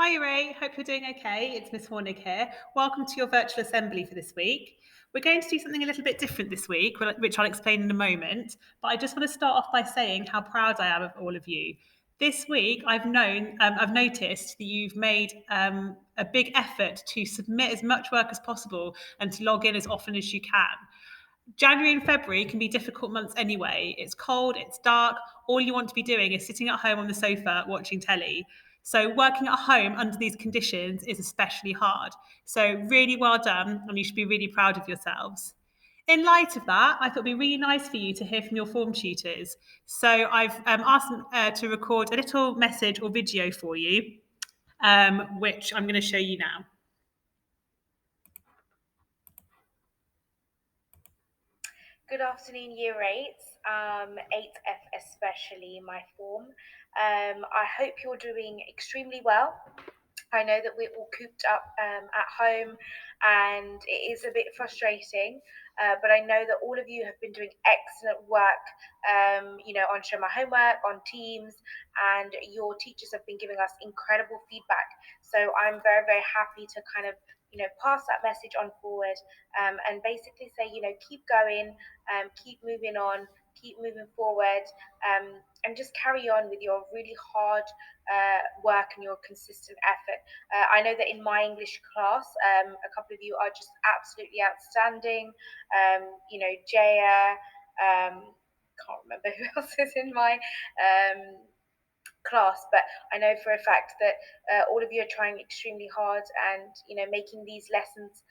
Hi, Ray. Hope you're doing okay. It's Miss Hornig here. Welcome to your virtual assembly for this week. We're going to do something a little bit different this week, which I'll explain in a moment. But I just want to start off by saying how proud I am of all of you. This week, I've noticed that you've made a big effort to submit as much work as possible and to log in as often as you can. January and February can be difficult months anyway. It's cold, it's dark. All you want to be doing is sitting at home on the sofa watching telly. So, working at home under these conditions is especially hard. So, really well done, and you should be really proud of yourselves. In light of that, I thought it'd be really nice for you to hear from your form tutors. So, I've asked them to record a little message or video for you, which I'm going to show you now. Good afternoon, Year 8s, 8F especially, my form. I hope you're doing extremely well. I know that we're all cooped up at home and it is a bit frustrating, but I know that all of you have been doing excellent work, on Show My Homework, on Teams, and your teachers have been giving us incredible feedback. So I'm very, very happy to kind of pass that message on forward and basically say, keep going, keep moving on, keep moving forward, and just carry on with your really hard work and your consistent effort. I know that in my English class, a couple of you are just absolutely outstanding. Jaya, can't remember who else is in my class, but I know for a fact that all of you are trying extremely hard and making these lessons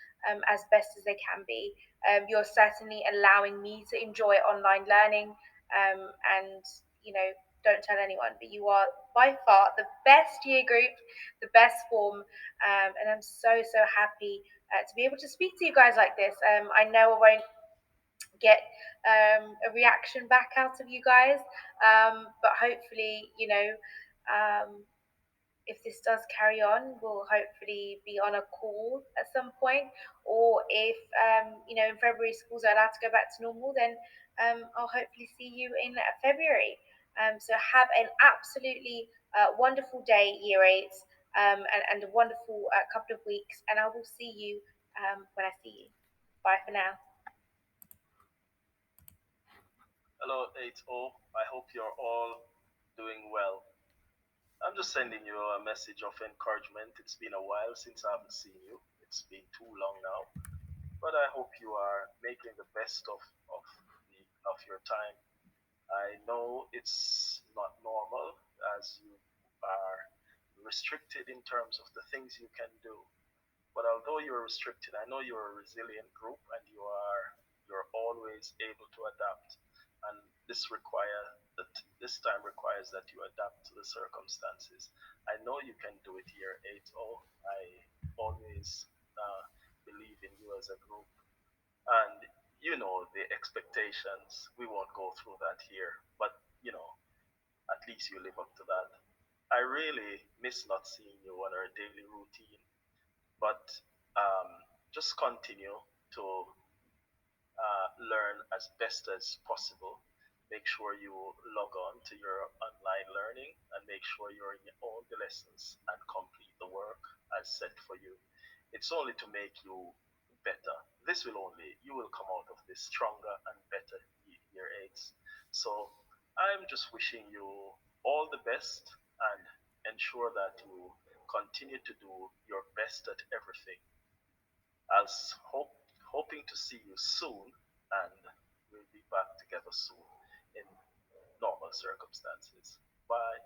as best as they can be. You're certainly allowing me to enjoy online learning, and don't tell anyone, but you are by far the best year group, the best form, and I'm so happy to be able to speak to you guys like this. I know I won't get a reaction back out of you guys, but hopefully, if this does carry on, we'll hopefully be on a call at some point, or if in February schools are allowed to go back to normal, then I'll hopefully see you in February. So have an absolutely wonderful day, Year 8s, and a wonderful couple of weeks, and I will see you when I see you. Bye for now. Hello, 8O. I hope you're all doing well. I'm just sending you a message of encouragement. It's been a while since I haven't seen you. It's been too long now. But I hope you are making the best of your time. I know it's not normal as you are restricted in terms of the things you can do. But although you're restricted, I know you're a resilient group and you're always able to adapt. And this time requires that you adapt to the circumstances. I know you can do it here, 8-0. I always believe in you as a group. And the expectations. We won't go through that here, but at least you live up to that. I really miss not seeing you on our daily routine, but um, just continue to learn as best as possible. Make sure you log on to your online learning and make sure you're in all the lessons and complete the work as set for you. It's only to make you better. You will come out of this stronger and better year 8s. So I'm just wishing you all the best and ensure that you continue to do your best at everything. Hoping to see you soon, and we'll be back together soon in normal circumstances. Bye.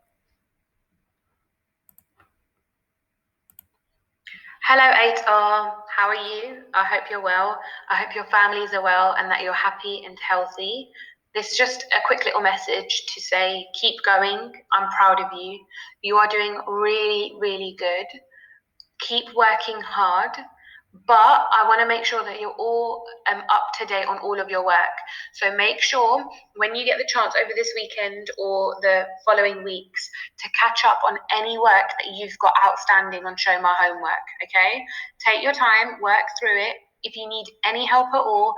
Hello, 8R. How are you? I hope you're well. I hope your families are well and that you're happy and healthy. This is just a quick little message to say keep going. I'm proud of you. You are doing really, really good. Keep working hard. But I want to make sure that you're all up to date on all of your work. So make sure when you get the chance over this weekend or the following weeks to catch up on any work that you've got outstanding on Show My Homework, okay? Take your time, work through it. If you need any help at all,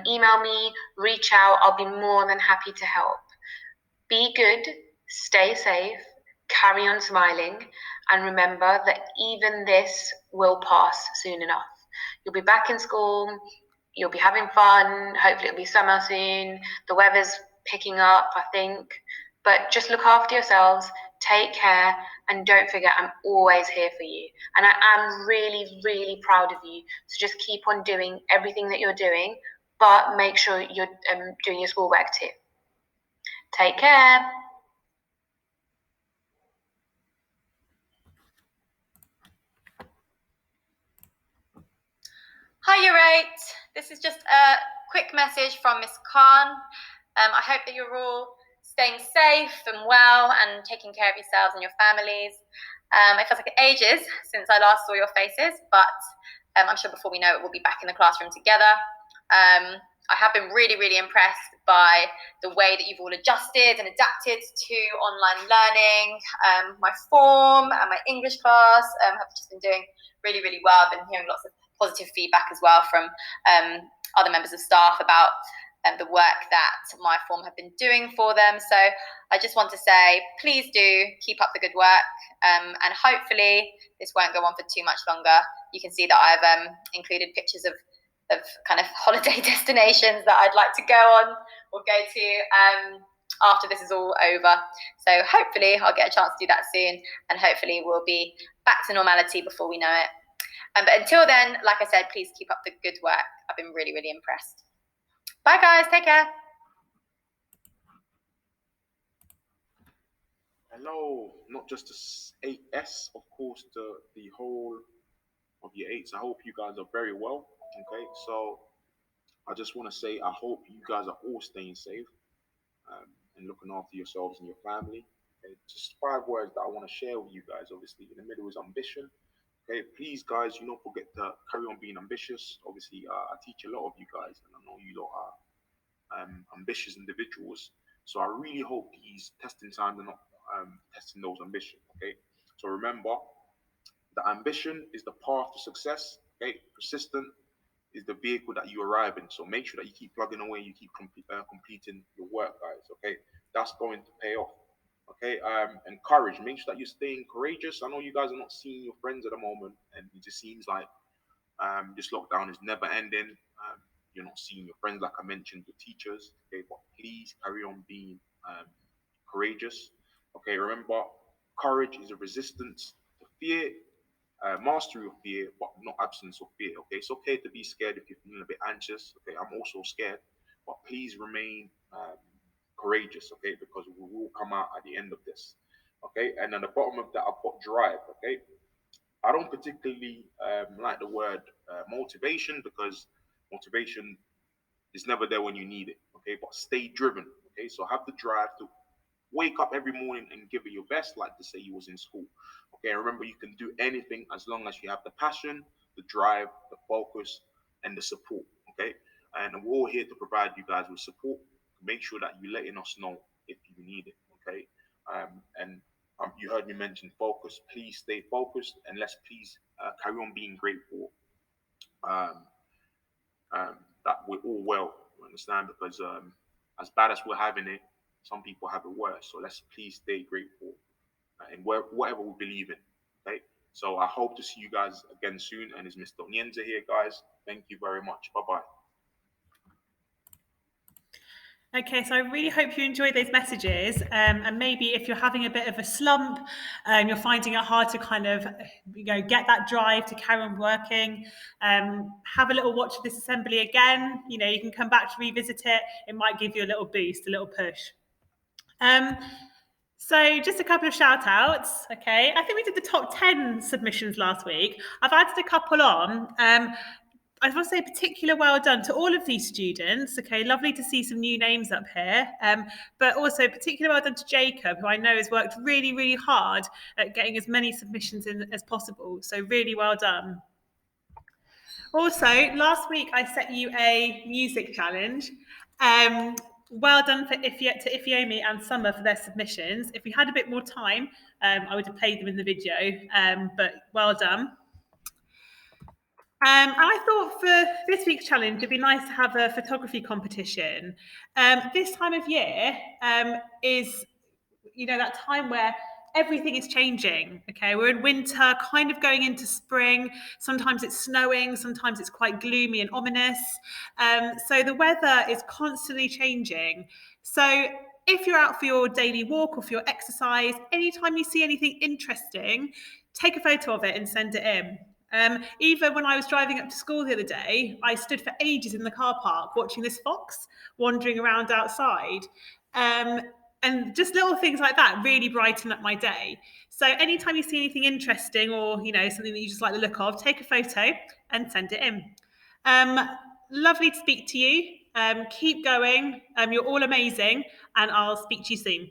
email me, reach out. I'll be more than happy to help. Be good, stay safe, carry on smiling, and remember that even this will pass soon enough. You'll be back in school, you'll be having fun, hopefully it'll be summer soon, the weather's picking up, I think. But just look after yourselves, take care, and don't forget I'm always here for you. And I am really, really proud of you. So just keep on doing everything that you're doing, but make sure you're doing your schoolwork too. Take care. Hi, Year 8. This is just a quick message from Miss Khan. I hope that you're all staying safe and well and taking care of yourselves and your families. It feels like ages since I last saw your faces, but I'm sure before we know it, we'll be back in the classroom together. I have been really, really impressed by the way that you've all adjusted and adapted to online learning. My form and my English class have just been doing really, really well. I've been hearing lots of positive feedback as well from other members of staff about the work that my form have been doing for them. So I just want to say, please do keep up the good work, and hopefully this won't go on for too much longer. You can see that I've included pictures of kind of holiday destinations that I'd like to go on or go to after this is all over. So hopefully I'll get a chance to do that soon, and hopefully we'll be back to normality before we know it. But until then, like I said, please keep up the good work. I've been really, really impressed. Bye, guys. Take care. Hello, not just the 8S, of course, the whole of your 8s. I hope you guys are very well. Okay, so I just want to say I hope you guys are all staying safe and looking after yourselves and your family. Okay, just 5 words that I want to share with you guys. Obviously, in the middle is ambition. Okay, please, guys, don't forget to carry on being ambitious. Obviously, I teach a lot of you guys, and I know you lot are ambitious individuals. So I really hope these testing times are not testing those ambitions. Okay, so remember, the ambition is the path to success. Okay, persistent is the vehicle that you arrive in. So make sure that you keep plugging away, you keep completing your work, guys. Okay, that's going to pay off. Okay, and courage. Make sure that you're staying courageous. I know you guys are not seeing your friends at the moment, and it just seems like this lockdown is never ending. You're not seeing your friends, like I mentioned, your teachers. Okay, but please carry on being courageous. Okay, remember, courage is a resistance to fear, mastery of fear, but not absence of fear. Okay, it's okay to be scared if you're feeling a bit anxious. Okay, I'm also scared, but please remain courageous. Okay, because we will come out at the end of this. Okay, and at the bottom of that, I put drive. Okay, I don't particularly like the word motivation, because motivation is never there when you need it. Okay, but stay driven. Okay, so have the drive to wake up every morning and give it your best, like to say you was in school. Okay, and remember, you can do anything as long as you have the passion, the drive, the focus, and the support. Okay, and we're all here to provide you guys with support. Make sure that you're letting us know if you need it. Okay, and you heard me mention focus. Please stay focused, and let's please carry on being grateful um, that we're all well. You understand? Because as bad as we're having it, some people have it worse. So let's please stay grateful in whatever we believe in. Okay. So I hope to see you guys again soon. And it's Mr. Onyenza here, guys. Thank you very much. Bye bye. Okay, so I really hope you enjoyed those messages, and maybe if you're having a bit of a slump, you're finding it hard to kind of, get that drive to carry on working, have a little watch of this assembly again. You can come back to revisit it. It might give you a little boost, a little push. So just a couple of shout outs. Okay, I think we did the top 10 submissions last week. I've added a couple on. I want to say particular well done to all of these students. Okay, lovely to see some new names up here. But also particular well done to Jacob, who I know has worked really, really hard at getting as many submissions in as possible. So really well done. Also, last week I set you a music challenge. Well done to Ifeomi and Summer for their submissions. If we had a bit more time, I would have played them in the video, but well done. And I thought for this week's challenge, it'd be nice to have a photography competition. This time of year is, that time where everything is changing. Okay, we're in winter, kind of going into spring. Sometimes it's snowing, sometimes it's quite gloomy and ominous. So the weather is constantly changing. So if you're out for your daily walk or for your exercise, anytime you see anything interesting, take a photo of it and send it in. Even when I was driving up to school the other day, I stood for ages in the car park watching this fox wandering around outside. And just little things like that really brighten up my day. So anytime you see anything interesting or something that you just like the look of, take a photo and send it in. Lovely to speak to you. Keep going. You're all amazing, and I'll speak to you soon.